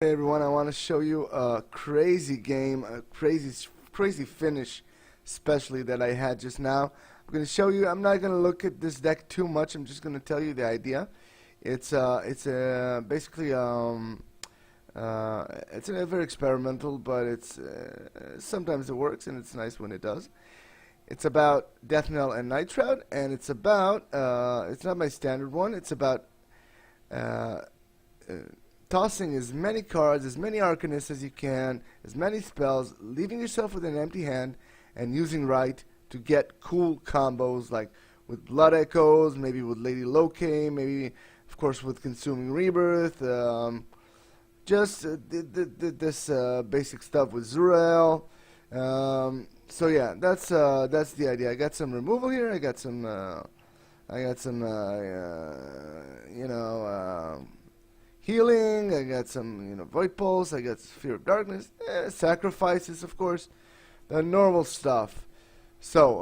Hey everyone, I want to show you a crazy game, a crazy finish, especially that I had just now. I'm going to show you. I'm not going to look at this deck too much. I'm just going to tell you the idea. Basically it's very experimental, but it's sometimes it works and it's nice when it does. It's about Death Knell and Nightshroud, and it's about it's not my standard one. It's about uh, uh, tossing as many cards, as many Arcanists as you can, as many spells, leaving yourself with an empty hand, and using right to get cool combos like with Blood Echoes, maybe with Lady Loke, maybe of course with Consuming Rebirth, this basic stuff with Zurael. So yeah, that's the idea. I got some removal here. I got some healing. I got some Void Pulse. I got Fear of Darkness. Sacrifices, of course, the normal stuff. So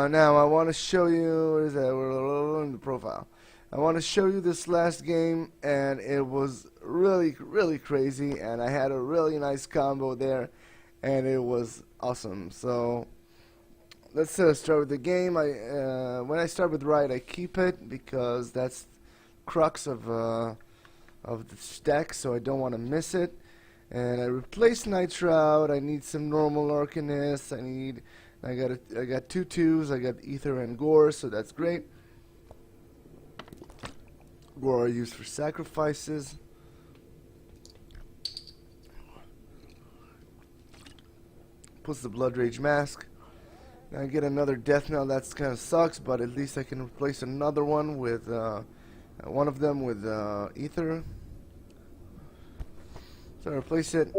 now I want to show you. Where is that? We're in the profile. I want to show you this last game, and it was really crazy, and I had a really nice combo there, and it was awesome. So let's start with the game. When I start with right, I keep it because that's crux of the stack, so I don't want to miss it. And I replace Nightshroud. I need some normal Arcanists. I got two twos. I got Ether and Gore, so that's great. Gore I use for sacrifices. Puts the Blood Rage Mask. Now I get another Death Knell. That kind of sucks, but at least I can replace another one with one of them with Ether. So I replace it.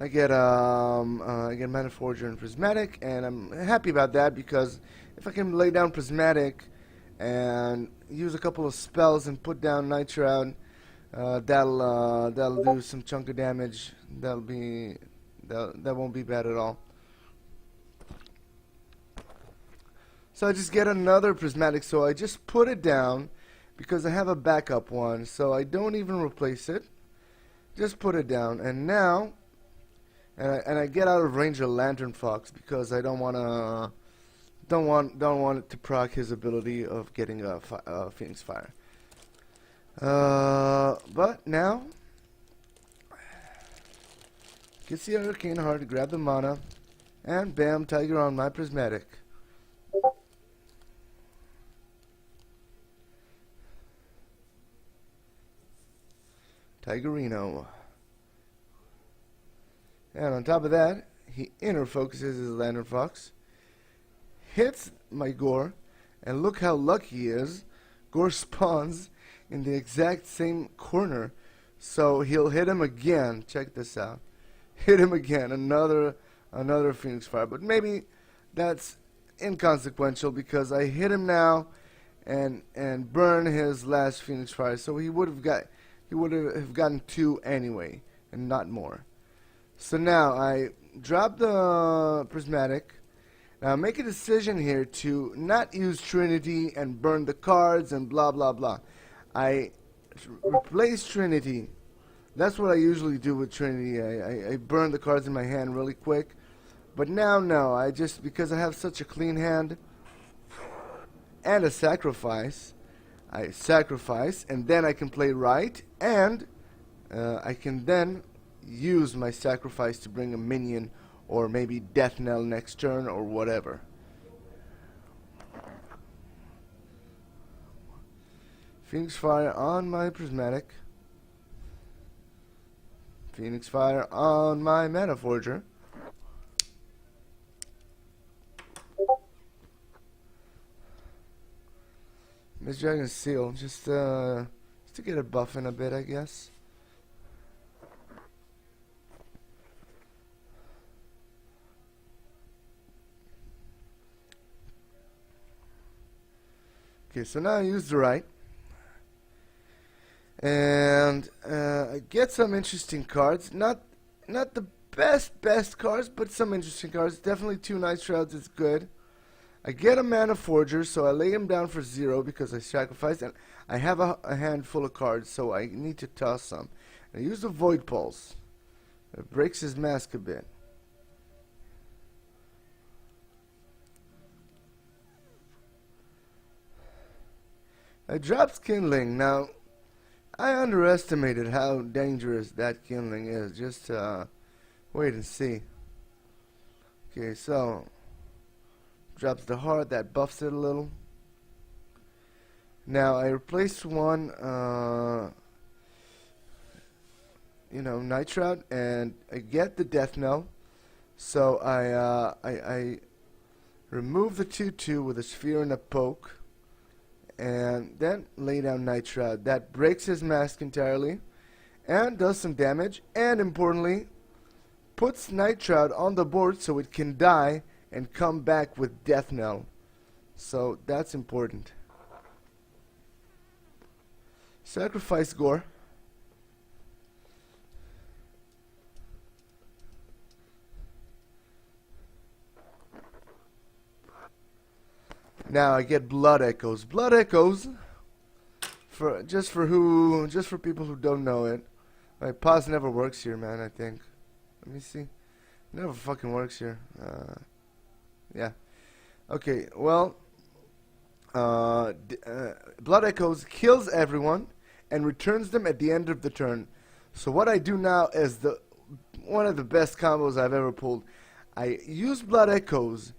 I get Mana Forger and Prismatic, and I'm happy about that because if I can lay down Prismatic and use a couple of spells and put down Nightshroud, that'll do some chunk of damage. That won't be bad at all. So I just get another Prismatic, so I just put it down because I have a backup one, so I don't even replace it. Just put it down, and now, and I get out of range of Lantern Fox because I don't want it to proc his ability of getting a Phoenix Fire. But now, gets the Arcane Heart, grab the mana, and bam, Tiger on my Prismatic. Tigerino. And on top of that, he inner focuses his Lantern Fox, hits my Gore, and look how lucky he is. Gore spawns in the exact same corner, so he'll hit him again. Check this out. Hit him again, another Phoenix Fire, but maybe that's inconsequential because I hit him now and burn his last Phoenix Fire, so he would have gotten two anyway and not more. So now I drop the Prismatic. Now make a decision here to not use Trinity and burn the cards and blah blah blah. I replace Trinity. That's what I usually do with Trinity. I burn the cards in my hand really quick. But now no, because I have such a clean hand and a sacrifice, I sacrifice and then I can play right, and I can then use my sacrifice to bring a minion or maybe Death Knell next turn or whatever. Phoenix Fire on my Prismatic. Phoenix Fire on my Mana Forger. Miss Dragon's Seal, just to get it buffing a bit, I guess. Okay, so now I use the right, and I get some interesting cards. Not the best cards, but some interesting cards. Definitely two Nightshrouds is good. I get a Mana Forger, so I lay him down for 0 because I sacrificed, and I have a handful of cards, so I need to toss some. I use the Void Pulse. It breaks his mask a bit. I dropped Kindling. Now, I underestimated how dangerous that Kindling is. Just wait and see. Okay, so drops the heart. That buffs it a little. Now I replaced one, nightshroud, and I get the death knell. So I remove the 2/2 with a sphere and a poke, and then lay down nightshroud. That breaks his mask entirely, and does some damage, and importantly, puts nightshroud on the board so it can die and come back with death knell. So that's important. Sacrifice Gore. Now I get Blood Echoes. Blood Echoes, for people who don't know it. My pause never works here, man. I think. Let me see. Never fucking works here. Yeah. Okay. Well. Blood Echoes kills everyone and returns them at the end of the turn. So what I do now is one of the best combos I've ever pulled. I use Blood Echoes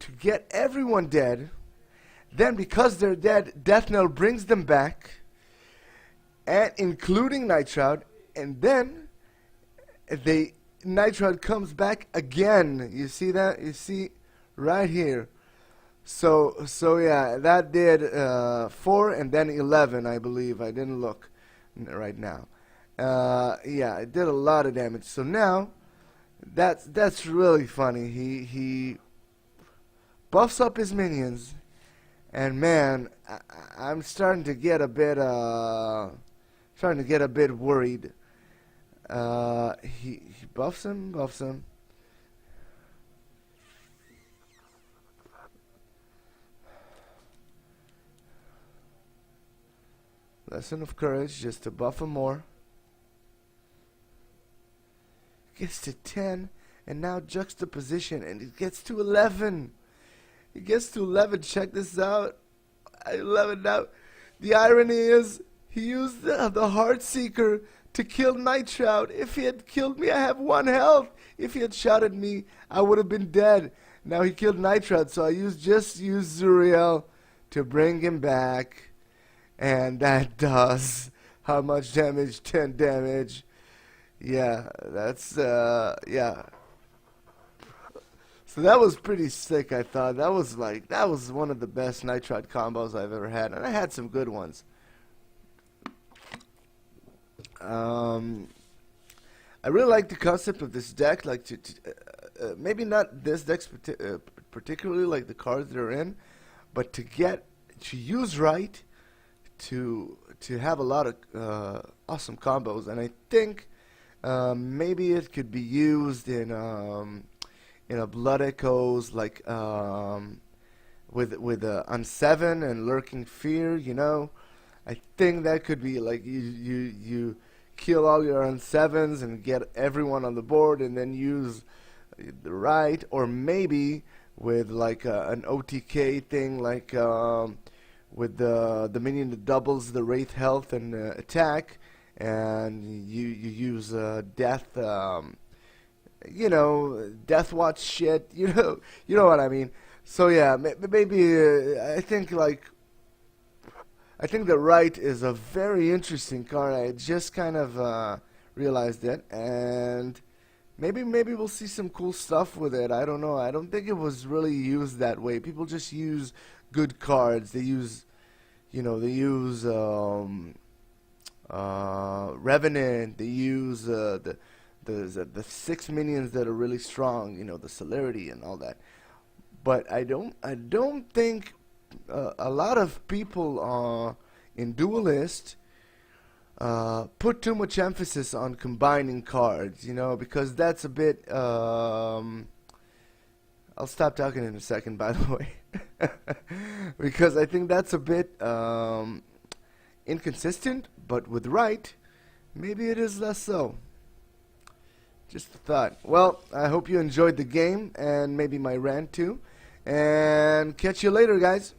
to get everyone dead. Then because they're dead, Death Knell brings them back, and including Nightshroud, and then Nightshroud comes back again. You see that? You see right here. So yeah, that did 4 and then 11, I believe. I didn't look right now. Yeah, it did a lot of damage. So now, that's really funny. He buffs up his minions, and man, I'm starting to get a bit worried. He buffs him. Lesson of Courage, just to buff him more. Gets to 10, and now juxtaposition, and it gets to 11. It gets to 11. Check this out. I love it now. The irony is, he used the Heartseeker to kill Nightshroud. If he had killed me, I have 1 health. If he had shot at me, I would have been dead. Now he killed Nightshroud, so I just used Zuriel to bring him back. And that does how much damage? 10 damage. Yeah, that's yeah. So that was pretty sick, I thought. That was one of the best Nightshroud combos I've ever had, and I had some good ones. I really like the concept of this deck, like maybe not this deck particularly, like the cards that are in, but to use right. To have a lot of awesome combos, and I think maybe it could be used in a Blood Echoes, like with Unseven and Lurking Fear. I think that could be like you kill all your Unsevens and get everyone on the board, and then use the right, or maybe with like an OTK thing, like. With the minion that doubles the Wraith health and attack, and you use death, Death Watch shit, you know what I mean. So yeah, maybe I think the right is a very interesting card. I just kind of realized it, and maybe we'll see some cool stuff with it. I don't know. I don't think it was really used that way. People just use good cards. They use, Revenant. They use the 6 minions that are really strong. The celerity and all that. But I don't think a lot of people in Duelist put too much emphasis on combining cards. Because that's a bit. I'll stop talking in a second, by the way. Because I think that's a bit inconsistent, but with right, Maybe it is less so. Just a thought. Well, I hope you enjoyed the game and maybe my rant too. And catch you later, guys.